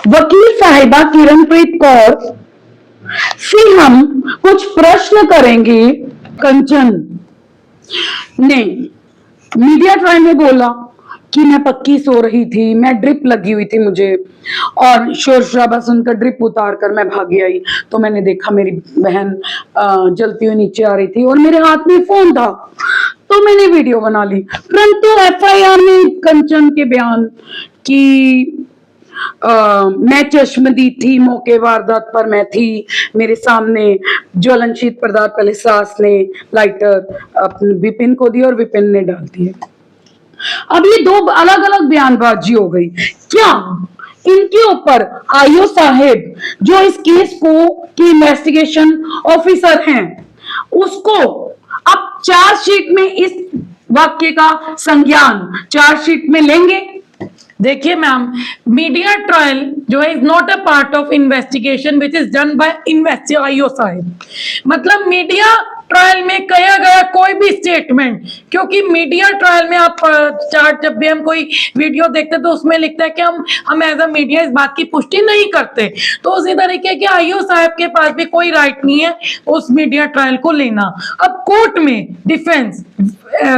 वकील साहिबा किरणप्रीत कौर से हम कुछ प्रश्न करेंगे। कंचन ने मीडिया ट्रायल में बोला कि मैं पक्की सो रही थी, मैं ड्रिप लगी हुई थी मुझे, और शोर शराबा सुनकर ड्रिप उतार कर मैं भागी आई तो मैंने देखा मेरी बहन जलती हुई नीचे आ रही थी और मेरे हाथ में फोन था तो मैंने वीडियो बना ली। परंतु एफआईआर में कंचन के बयान कि मैं चश्मदीद थी, मौके वारदात पर मैं थी, मेरे सामने ज्वलनशील पदार्थ पहले सास ने लाइटर अपने विपिन को दिया और विपिन ने डाल दिए। अब ये दो अलग अलग बयानबाजी हो गई। क्या इनके ऊपर आईओ साहेब जो इस केस को की इन्वेस्टिगेशन ऑफिसर हैं उसको अब चार्जशीट में इस वाक्य का संज्ञान चार्जशीट में लेंगे? देखिए मैम, मीडिया ट्रायल जो है is not a part of investigation which is done by IO Sahib. मतलब मीडिया ट्रायल में कहा गया कोई भी स्टेटमेंट, क्योंकि मीडिया ट्रायल में आप चार्ट जब भी हम कोई वीडियो देखते तो उसमें लिखता है कि हम एज अ मीडिया इस बात की पुष्टि नहीं करते, तो उसी तरीके के आईओ साहब के पास भी कोई राइट नहीं है उस मीडिया ट्रायल को लेना। अब कोर्ट में डिफेंस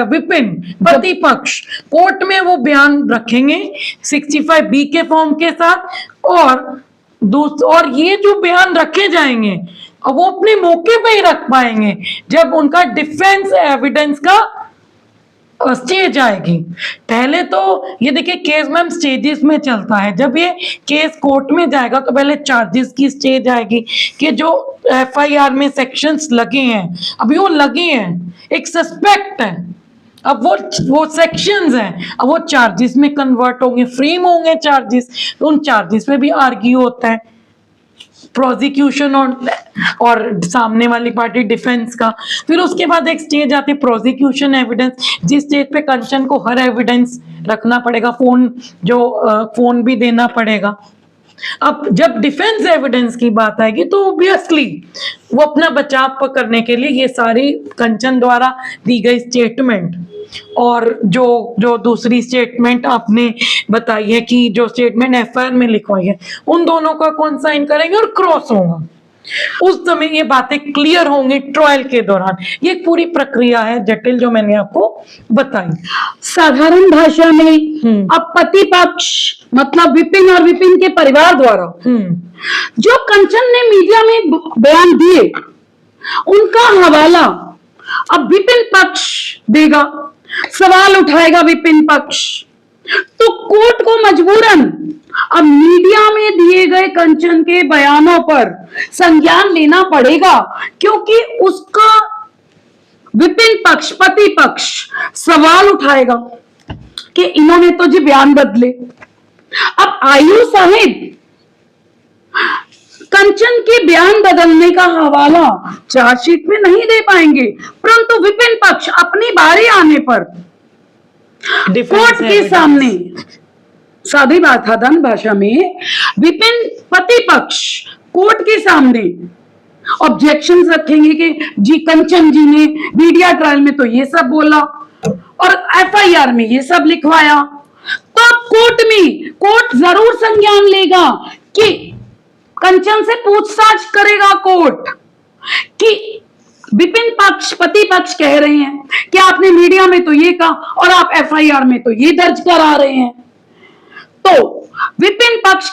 विपिन पति पक्ष कोर्ट में वो बयान रखेंगे 65B के फॉर्म के साथ, और ये जो बयान रखे जाएंगे अब वो अपने मौके पे ही रख पाएंगे जब उनका डिफेंस एविडेंस का स्टेज आएगी। पहले तो ये देखिए केस मैम स्टेजेस में चलता है। जब ये केस कोर्ट में जाएगा तो पहले चार्जेस की स्टेज आएगी कि जो एफआईआर में सेक्शंस लगे हैं, अभी वो लगे हैं, एक सस्पेक्ट है, अब वो सेक्शंस हैं, अब वो चार्जेस में कन्वर्ट होंगे, फ्रेम होंगे चार्जेस, तो उन चार्जेस में भी आर्ग्यू होता है प्रोसिक्यूशन और सामने वाली पार्टी डिफेंस का। फिर उसके बाद एक स्टेज आती है प्रोसिक्यूशन एविडेंस, जिस स्टेज पे कंचन को हर एविडेंस रखना पड़ेगा, फोन भी देना पड़ेगा। अब जब डिफेंस एविडेंस की बात आएगी तो ऑब्वियसली वो अपना बचाव करने के लिए ये सारी कंचन द्वारा दी गई स्टेटमेंट और जो दूसरी स्टेटमेंट आपने बताई है कि जो स्टेटमेंट एफआईआर में लिखवाई है उन दोनों का कौन साइन करेंगे और क्रॉस होगा, उस समय ये बातें क्लियर होंगी ट्रायल के दौरान। ये एक पूरी प्रक्रिया है जटिल जो मैंने आपको बताई। साधारण भाषा में अब पति पक्ष मतलब विपिन और विपिन के परिवार द्वारा जो कंचन ने मीडिया में बयान दिए उनका हवाला अब विपिन पक्ष देगा, सवाल उठाएगा विपिन पक्ष, तो कोर्ट को मजबूरन अब मीडिया में दिए गए कंचन के बयानों पर संज्ञान लेना पड़ेगा, क्योंकि उसका विपिन पक्ष पति पक्ष सवाल उठाएगा कि इन्होंने तो जी बयान बदले। अब आईओ साहिब कंचन के बयान बदलने का हवाला चार्जशीट में नहीं दे पाएंगे, परंतु विपिन पक्ष अपनी बारी आने पर कोर्ट के सामने, सादी बात साधारण भाषा में, विपिन पति पक्ष कोर्ट के सामने ऑब्जेक्शंस रखेंगे कि जी कंचन जी ने मीडिया ट्रायल में तो ये सब बोला और एफआईआर में ये सब लिखवाया, तो अब कोर्ट जरूर संज्ञान लेगा कि कंचन से पूछताछ करेगा कोर्ट कि विपिन पक्ष पति पक्ष कह रहे हैं कि आपने मीडिया में तो ये कहा और आप एफआईआर में तो ये दर्ज करा रहे हैं। तो विपिन पक्ष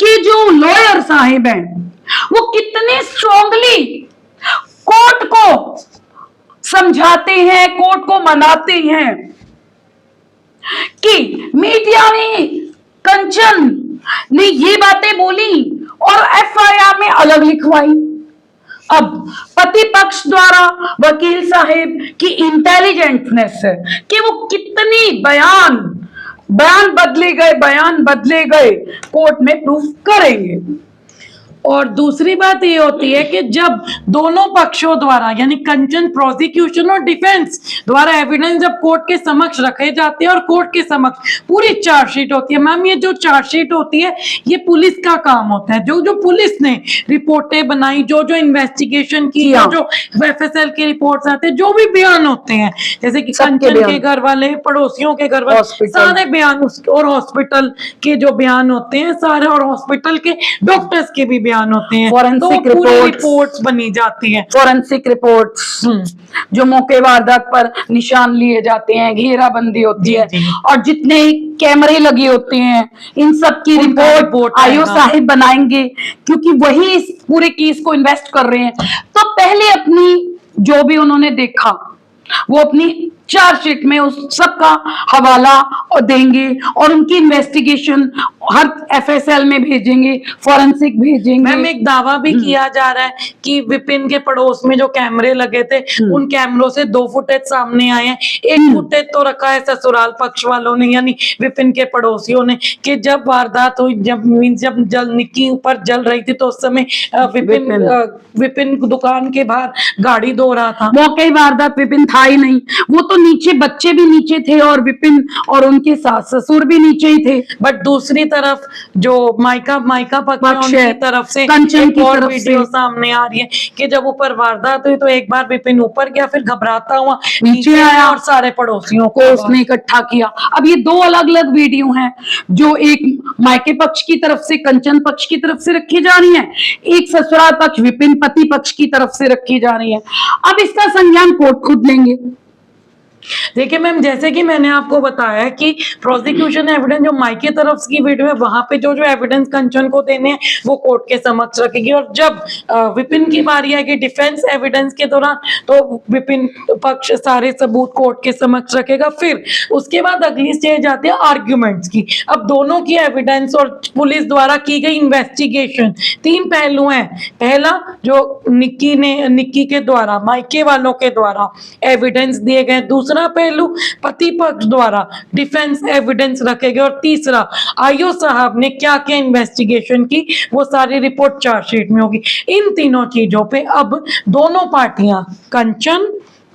के जो लॉयर साहिब हैं वो कितने स्ट्रांगली कोर्ट को समझाते हैं, कोर्ट को मनाते हैं कि मीडिया में कंचन ने ये बातें बोली और एफआईआर में अलग लिखवाई। अब पति पक्ष द्वारा वकील साहिब की इंटेलिजेंटनेस है कि वो कितनी बयान बदले गए कोर्ट में प्रूफ करेंगे। और दूसरी बात ये होती है कि जब दोनों पक्षों द्वारा यानी कंचन प्रोसिक्यूशन और डिफेंस द्वारा एविडेंस जब कोर्ट के समक्ष रखे जाते हैं और कोर्ट के समक्ष पूरी चार्जशीट होती है, मैम ये जो चार्जशीट होती है ये पुलिस का काम होता है। जो जो पुलिस ने रिपोर्टें बनाई, जो जो इन्वेस्टिगेशन की, जो एफएसएल की रिपोर्ट्स आते हैं, जो भी बयान होते हैं, जैसे कि कंचन के घर वाले, पड़ोसियों के घर वाले, सारे बयान और हॉस्पिटल के जो बयान होते हैं सारे, और हॉस्पिटल के डॉक्टर्स के भी बयान होते हैं, फॉरेंसिक रिपोर्ट्स बनी जाती हैं, फॉरेंसिक रिपोर्ट्स जो मौके वारदात पर निशान लिए जाते हैं, घेराबंदी होती है, और जितने कैमरे लगे होते हैं इन सब की रिपोर्ट आईओ साहिब बनाएंगे, क्योंकि वही इस पूरे केस को इन्वेस्ट कर रहे हैं। तो पहले अपनी जो भी उन्होंने देखा वो अपनी चार्जशीट में उस सब का हवाला और देंगे, और उनकी इन्वेस्टिगेशन हर एफएसएल में भेजेंगे, फॉरेंसिक भेजेंगे। मैम एक दावा भी किया जा रहा है कि विपिन के पड़ोस में जो कैमरे लगे थे उन कैमरों से 2 फुटेज सामने आए हैं। एक फुटेज तो रखा है ससुराल पक्ष वालों ने यानी विपिन के पड़ोसियों ने कि जब वारदात हुई, जब जल निक्की ऊपर जल रही थी तो उस समय विपिन दुकान के बाहर गाड़ी धो रहा था। मौके वारदात विपिन था ही नहीं, वो तो नीचे, बच्चे भी नीचे थे और विपिन और उनके सास ससुर भी नीचे ही थे। बट दूसरी तरफ जो माइका पक्ष की तरफ से कंचन की और तरफ वीडियो से सामने आ रही है कि जब ऊपर वारदात हुई तो एक बार विपिन ऊपर गया, फिर घबराता हुआ नीचे आया और सारे पड़ोसियों को उसने इकट्ठा किया। अब ये 2 अलग अलग वीडियो हैं, जो एक मायके पक्ष की तरफ से, कंचन पक्ष की तरफ से रखी जा रही है, एक ससुराल पक्ष विपिन पति पक्ष की तरफ से रखी जा रही है। अब इसका संज्ञान कोर्ट खुद लेंगे। देखिए मैम, जैसे कि मैंने आपको बताया कि प्रोसिक्यूशन एविडेंस जो मायके तरफ की वीडियो है वहां पे जो जो एविडेंस कंचन को देने हैं वो कोर्ट के समक्ष रखेगी, और जब विपिन की बारी आएगी डिफेंस एविडेंस के दौरान तो विपिन पक्ष सारे सबूत कोर्ट के समक्ष रखेगा। फिर उसके बाद अगली स्टेज आती है आर्ग्यूमेंट्स की। अब दोनों की एविडेंस और पुलिस द्वारा की गई इन्वेस्टिगेशन, 3 पहलू हैं। पहला जो निक्की के द्वारा, मायके वालों के द्वारा एविडेंस दिए गए, दूसरा पहलू पति पक्ष द्वारा डिफेंस एविडेंस रखेंगे, और तीसरा आईओ साहब ने क्या क्या इन्वेस्टिगेशन की वो सारी रिपोर्ट चार्जशीट में होगी। इन तीनों चीजों पे अब दोनों पार्टियां, कंचन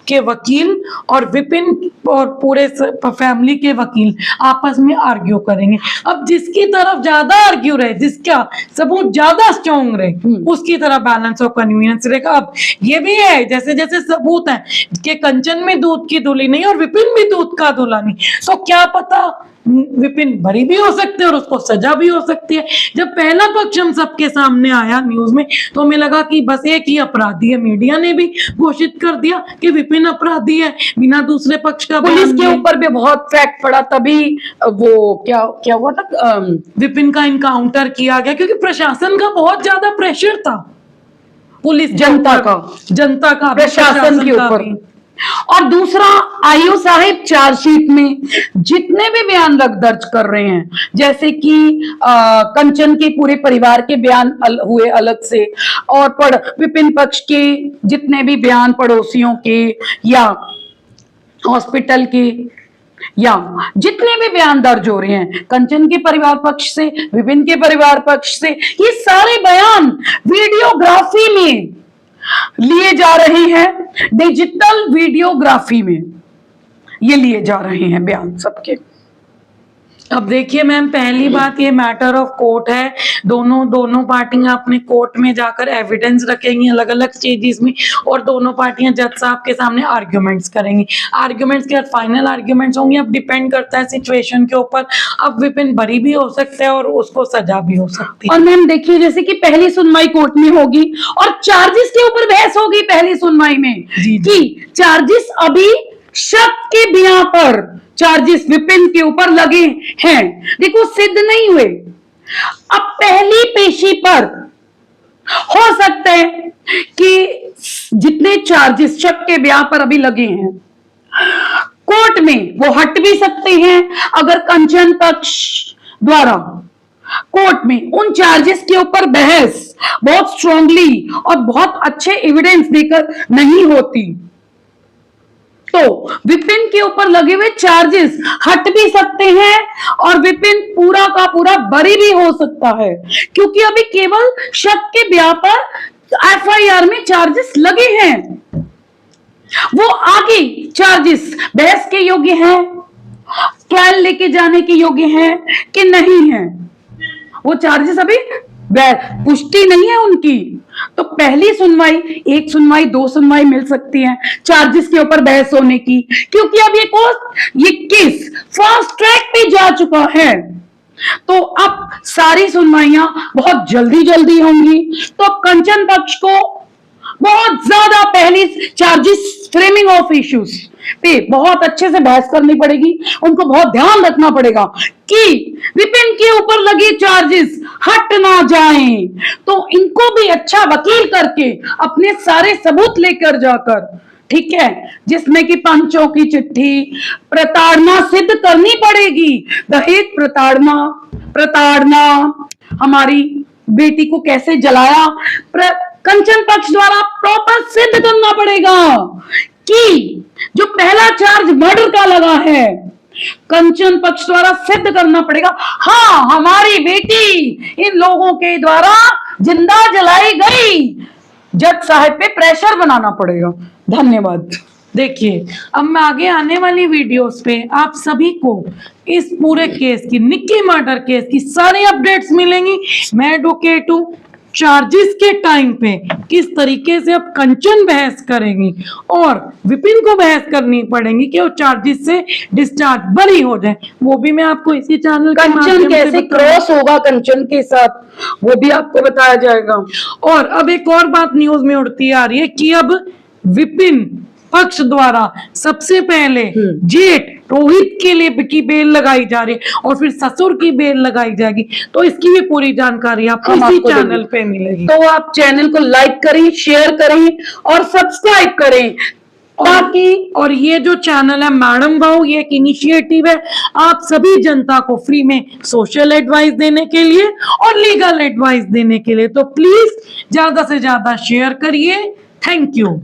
के वकील और विपिन और पूरे फैमिली के वकील आपस में आर्ग्यू करेंगे। अब जिसकी तरफ ज्यादा आर्ग्यू रहे, जिसका सबूत ज्यादा स्ट्रॉन्ग रहे, उसकी तरफ बैलेंस ऑफ कन्वीनियंस रहेगा। अब ये भी है जैसे जैसे सबूत है कि कंचन में दूध की धुली नहीं और विपिन भी दूध का धुला नहीं, तो क्या पता विपिन बरी भी हो सकते हैं और उसको सजा भी हो सकती है। जब पहला पक्ष हम सबके सामने आया न्यूज में तो हमें लगा कि बस एक ही अपराधी है। मीडिया ने भी घोषित कर दिया कि विपिन अपराधी है बिना दूसरे पक्ष का। पुलिस के ऊपर भी बहुत फैक्ट पड़ा, तभी वो क्या हुआ था, विपिन का इनकाउंटर किया गया, क्योंकि प्रशासन का बहुत ज्यादा प्रेशर था, पुलिस जनता का प्रशासन के ऊपर। और दूसरा, आईओ साहिब चार्जशीट में जितने भी बयान दर्ज कर रहे हैं, जैसे कि कंचन के पूरे परिवार के बयान हुए अलग से, और विपिन पक्ष के जितने भी बयान पड़ोसियों के या हॉस्पिटल के या जितने भी बयान दर्ज हो रहे हैं कंचन के परिवार पक्ष से, विपिन के परिवार पक्ष से, ये सारे बयान वीडियोग्राफी में लिए जा रहे हैं, डिजिटल वीडियोग्राफी में ये लिए जा रहे हैं बयान सबके। अब देखिए मैम, पहली बात ये मैटर ऑफ कोर्ट है। दोनों पार्टियां अपने कोर्ट में जाकर एविडेंस रखेंगी अलग अलग स्टेजेस में, और दोनों पार्टियां जज साहब के सामने आर्ग्यूमेंट्स करेंगी। आर्ग्यूमेंट्स के बाद फाइनल आर्ग्यूमेंट्स होंगे। अब डिपेंड करता है सिचुएशन के ऊपर, अब विपिन बरी भी हो सकता है और उसको सजा भी हो सकती है। और मैम देखिए, जैसे कि पहली सुनवाई कोर्ट में होगी और चार्जेस के ऊपर बहस होगी पहली सुनवाई में कि चार्जेस अभी शक के बिना पर चार्जेस विपिन के ऊपर लगे हैं, देखो सिद्ध नहीं हुए। अब पहली पेशी पर हो सकता है कि जितने चार्जेस शक के बिना पर अभी लगे हैं कोर्ट में वो हट भी सकते हैं, अगर कंचन पक्ष द्वारा कोर्ट में उन चार्जेस के ऊपर बहस बहुत स्ट्रांगली और बहुत अच्छे एविडेंस देकर नहीं होती तो विपिन के ऊपर लगे हुए चार्जेस हट भी सकते हैं और विपिन पूरा का पूरा बरी भी हो सकता है, क्योंकि अभी केवल शक के ब्याह पर एफआईआर में चार्जेस लगे हैं। वो आगे चार्जेस बहस के योग्य हैं, ट्रायल लेके जाने के योग्य हैं कि नहीं है, वो चार्जेस अभी पुष्टि नहीं है उनकी। तो पहली सुनवाई, एक सुनवाई, दो सुनवाई मिल सकती है चार्जेस के ऊपर बहस होने की, क्योंकि अब ये केस फास्ट ट्रैक पे जा चुका है। तो अब सारी सुनवाइयां बहुत जल्दी जल्दी होंगी। तो कंचन पक्ष को बहुत ज्यादा पहली चार्जेस फ्रेमिंग ऑफ इश्यूज पे बहुत अच्छे से बहस करनी पड़ेगी। उनको बहुत ध्यान रखना पड़ेगा कि विपिन के ऊपर लगे चार्जेस हट ना जाएं। तो इनको भी अच्छा वकील करके अपने सारे सबूत लेकर जाकर, ठीक है, जिसमें कि पंचों की चिट्ठी, प्रताड़ना सिद्ध करनी पड़ेगी। दहेज प्रताड़ना हमारी बेटी को कैसे जलाया, कंचन पक्ष द्वारा प्रॉपर सिद्ध करना पड़ेगा कि जो पहला चार्ज मर्डर का लगा है, कंचन पक्ष द्वारा सिद्ध करना पड़ेगा, हाँ हमारी बेटी इन लोगों के द्वारा जिंदा जलाई गई। जज साहब पे प्रेशर बनाना पड़ेगा। धन्यवाद। देखिए, अब मैं आगे आने वाली वीडियोस पे आप सभी को इस पूरे केस की, निक्की मर्डर केस की सारी अपडेट्स मिलेंगी। मैं एडवोकेट हूं, चार्जेस के टाइम पे किस तरीके से अब कंचन बहस करेंगी और विपिन को बहस करनी पड़ेगी कि वो चार्जेस से डिस्चार्ज बरी हो जाए, वो भी मैं आपको इसी चैनल के कंचन कैसे क्रॉस होगा कंचन के साथ, वो भी आपको बताया जाएगा। और अब एक और बात न्यूज में उड़ती आ रही है कि अब विपिन पक्ष द्वारा सबसे पहले जेठ रोहित के लिए की बेल लगाई जा रही है और फिर ससुर की बेल लगाई जाएगी। तो इसकी भी पूरी जानकारी आपको इसी चैनल पे मिलेगी। तो आप चैनल को लाइक करें, शेयर करें और सब्सक्राइब करें ताकि, और ये जो चैनल है मैडम भाव, ये एक इनिशिएटिव है आप सभी जनता को फ्री में सोशल एडवाइस देने के लिए और लीगल एडवाइस देने के लिए। तो प्लीज ज्यादा से ज्यादा शेयर करिए। Thank you.